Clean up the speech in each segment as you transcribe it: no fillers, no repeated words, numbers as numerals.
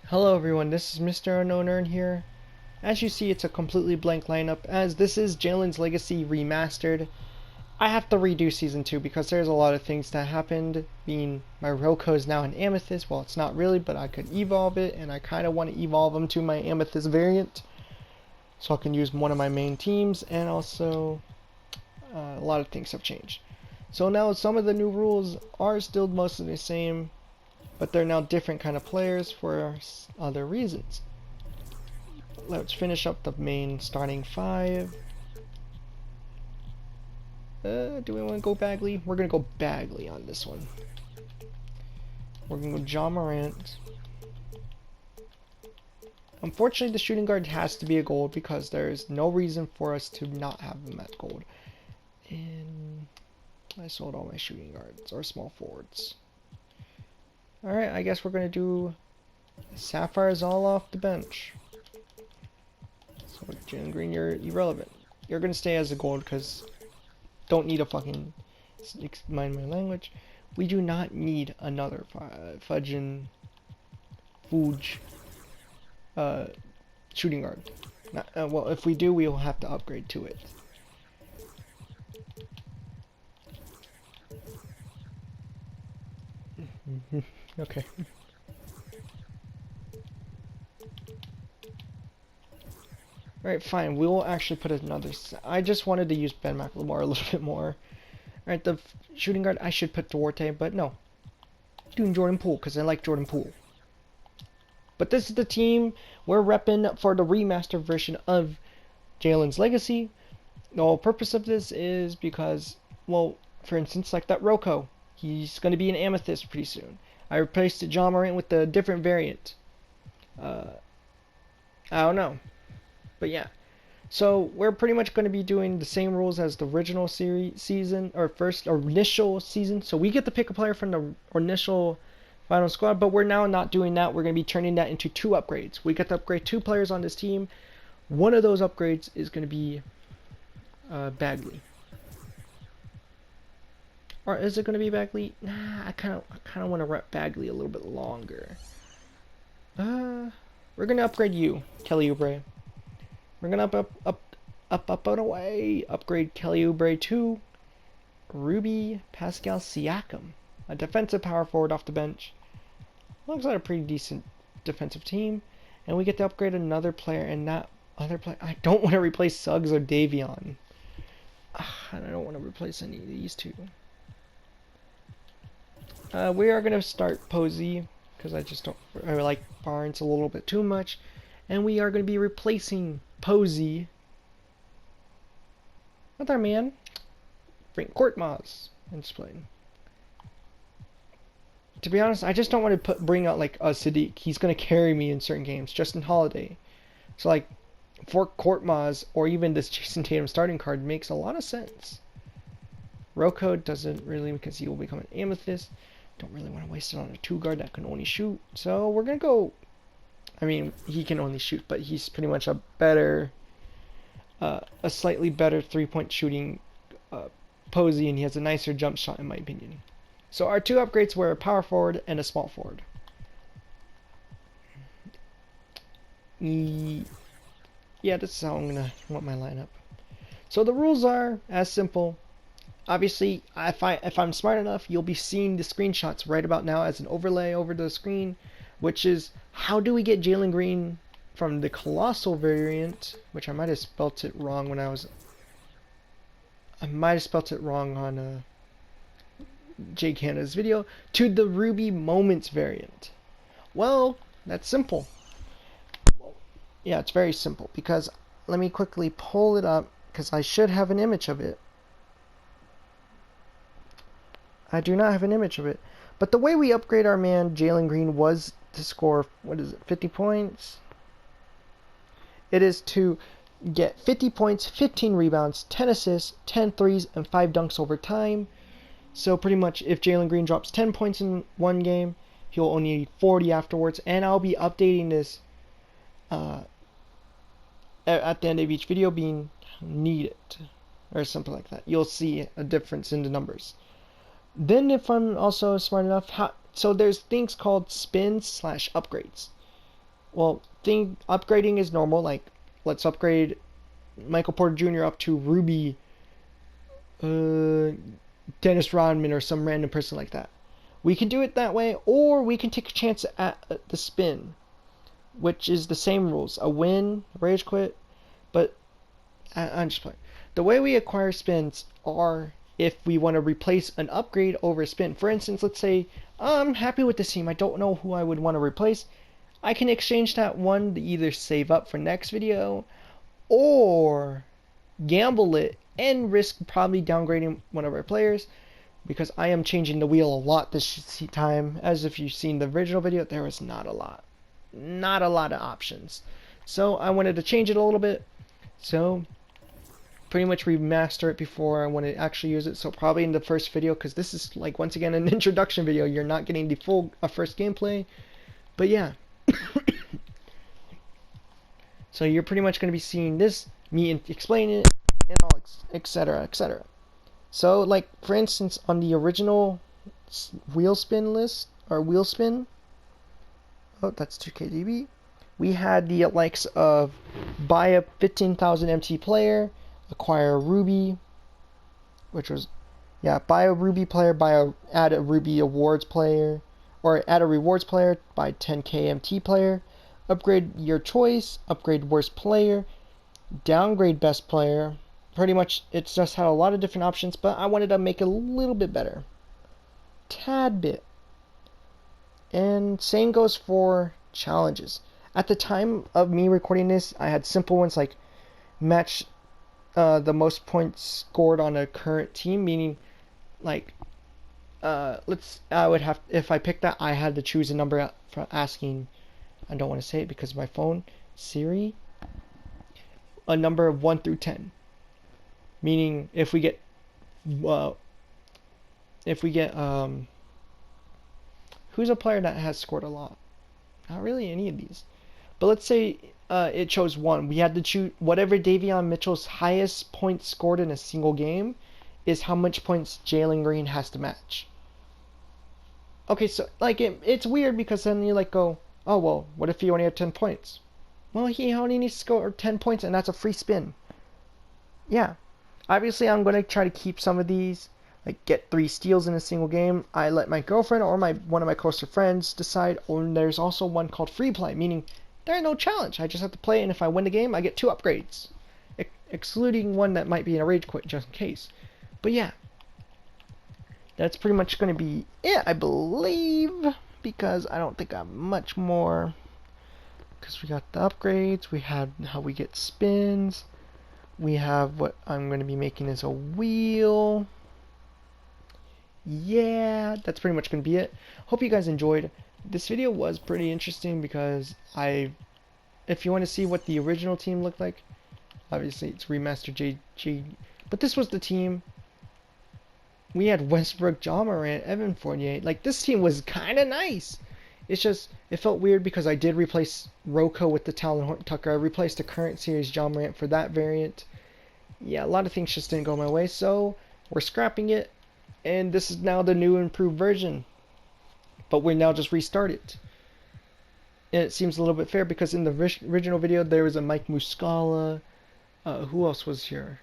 Hello everyone, this is Mr.UnknownEarn here. As you see, it's a completely blank lineup, as this is Jalen's Legacy Remastered. I have to redo Season 2 because there's a lot of things that happened, being my Roko is now an Amethyst. Well, it's not really, but I could evolve it, and I kind of want to evolve him to my Amethyst variant, so I can use one of my main teams, and also a lot of things have changed. So now some of the new rules are still mostly the same, but they're now different kind of players for other reasons. Let's finish up the main starting five. Do we want to go Bagley? We're going to go Bagley on this one. We're going to go John Morant. Unfortunately, the shooting guard has to be a gold because there's no reason for us to not have him at gold. And I sold all my shooting guards, or small forwards. Alright, I guess we're going to do Sapphires all off the bench. So, Jalen Green, you're irrelevant. You're going to stay as a gold because don't need a fucking, mind my language. We do not need another fudging Fuge shooting guard. Well, if we do, we will have to upgrade to it. Okay. Alright, fine. We will actually put another. I just wanted to use Ben McLemore a little bit more. Alright, the shooting guard, I should put Duarte, but no. Doing Jordan Poole, because I like Jordan Poole. But this is the team we're repping for the remastered version of Jalen's Legacy. The whole purpose of this is because, well, for instance, like that Roko. He's going to be an Amethyst pretty soon. I replaced John Morant with a different variant. I don't know. But yeah. So we're pretty much going to be doing the same rules as the original season, or initial season. So we get to pick a player from the initial final squad, but we're now not doing that. We're going to be turning that into 2 upgrades. We get to upgrade 2 players on this team. One of those upgrades is going to be Bagley. Or is it going to be Bagley? Nah, I kind of want to rep Bagley a little bit longer. We're going to upgrade you, Kelly Oubre. We're going to up and away. Upgrade Kelly Oubre to Ruby Pascal Siakam, a defensive power forward off the bench. Looks like a pretty decent defensive team. And we get to upgrade another player, and that other player, I don't want to replace Suggs or Davion. I don't want to replace any of these two. We are going to start Posey, because I like Barnes a little bit too much. And we are going to be replacing Posey with our man, Frank Korkmaz, and just playing. To be honest, I just don't want to bring out like a Sadiq. He's going to carry me in certain games, Justin Holiday. So like, for Korkmaz, or even this Jason Tatum starting card makes a lot of sense. Roko doesn't really, because he will become an Amethyst. Don't really want to waste it on a 2 guard that can only shoot. So we're going to go, I mean, he can only shoot, but he's pretty much a better, a slightly better 3-point shooting Posey, and he has a nicer jump shot in my opinion. So our 2 upgrades were a power forward and a small forward. Yeah, this is how I'm going to want my lineup. So the rules are as simple. Obviously, if I'm smart enough, you'll be seeing the screenshots right about now as an overlay over the screen, which is how do we get Jalen Green from the Colossal variant, which I might have spelt it wrong when I might have spelt it wrong on Jay Canada's video, to the Ruby Moments variant. Well, that's simple. Yeah, it's very simple, because let me quickly pull it up, because I should have an image of it. I do not have an image of it. But the way we upgrade our man, Jalen Green, was to score, 50 points? It is to get 50 points, 15 rebounds, 10 assists, 10 threes, and 5 dunks over time. So pretty much if Jalen Green drops 10 points in one game, he'll only need 40 afterwards. And I'll be updating this at the end of each video being needed, or something like that. You'll see a difference in the numbers. Then if I'm also smart enough, so there's things called spins/upgrades. well, upgrading is normal. Like, let's upgrade Michael Porter Jr. up to Ruby, Dennis Rodman, or some random person like that. We can do it that way, or we can take a chance at the spin, which is the same rules: a win, rage quit. But I'm just playing. The way we acquire spins are if we want to replace an upgrade over a spin. For instance, let's say I'm happy with this team. I don't know who I would want to replace. I can exchange that one to either save up for next video or gamble it and risk probably downgrading one of our players, because I am changing the wheel a lot this time. As if you've seen the original video, there was not a lot of options. So I wanted to change it a little bit. So pretty much remaster it before I want to actually use it. So probably in the first video, because this is like once again an introduction video, you're not getting the full first gameplay. But yeah. So you're pretty much going to be seeing this, me explaining it, and all, etc, etc. So like for instance, on the original wheel spin list, or wheel spin, oh, that's 2KDB, we had the likes of buy a 15,000 MT player, acquire a Ruby, which was, yeah, buy a Ruby player, add a Ruby awards player, or add a rewards player, buy 10k MT player, upgrade your choice, upgrade worst player, downgrade best player. Pretty much it's just had a lot of different options, but I wanted to make it a little bit better, tad bit. And same goes for challenges. At the time of me recording this, I had simple ones like match the most points scored on a current team, meaning like I would have, if I picked that, I had to choose a number for asking, I don't want to say it because of my phone, Siri, a number of 1 through 10, meaning if we get who's a player that has scored a lot? Not really any of these. But let's say it chose 1. We had to choose whatever Davion Mitchell's highest points scored in a single game is how much points Jalen Green has to match. Okay, so like it's weird because then you like go, oh well, what if he only had 10 points? Well, he only needs to score 10 points and that's a free spin. Yeah. Obviously, I'm going to try to keep some of these, like get 3 steals in a single game. I let my girlfriend or one of my closer friends decide. Or there's also one called free play, meaning there's no challenge. I just have to play, and if I win the game, I get 2 upgrades, excluding one that might be in a rage quit just in case. But yeah, that's pretty much going to be it, I believe, because I don't think I have much more. Because we got the upgrades, we have how we get spins, we have what I'm going to be making as a wheel. Yeah, that's pretty much going to be it. Hope you guys enjoyed. This video was pretty interesting because if you want to see what the original team looked like, obviously it's Remastered JG, but this was the team. We had Westbrook, Ja Morant, Evan Fournier. Like, this team was kind of nice. It's just, it felt weird because I did replace Rocco with the Talon Horton Tucker. I replaced the current series Ja Morant for that variant. Yeah, a lot of things just didn't go my way, so we're scrapping it. And this is now the new improved version. But we now just restart it. And it seems a little bit fair because in the original video there was a Mike Muscala. Who else was here?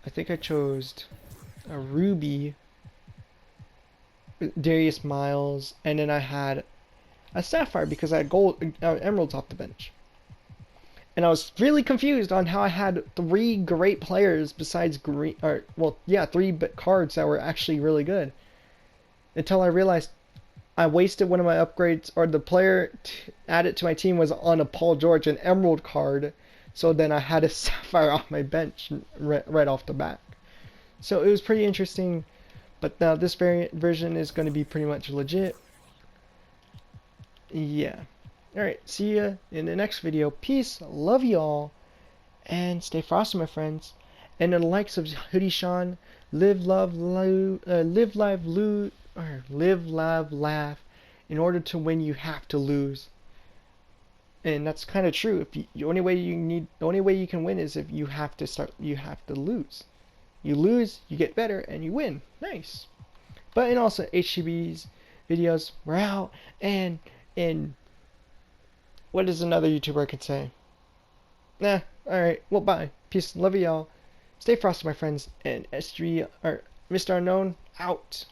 I think I chose a Ruby, Darius Miles, and then I had a Sapphire because I had emeralds off the bench. And I was really confused on how I had 3 great players besides green, or well, yeah, 3 cards that were actually really good. Until I realized I wasted one of my upgrades, or the player added to my team was on a Paul George, an emerald card. So then I had a Sapphire off my bench right off the bat. So it was pretty interesting. But now this version is going to be pretty much legit. Yeah. Alright, see ya in the next video. Peace, love y'all, and stay frosty, my friends. And the likes of Hoodie Sean, live, love, live, laugh. In order to win, you have to lose. And that's kind of true. The only way you can win is if you have to lose. You lose, you get better, and you win. Nice. But and also HGB's videos, we're out, and What is another YouTuber I could say? Nah, alright, well, bye. Peace, love y'all. Stay frosty, my friends, and S3, or Mr. Unknown, out.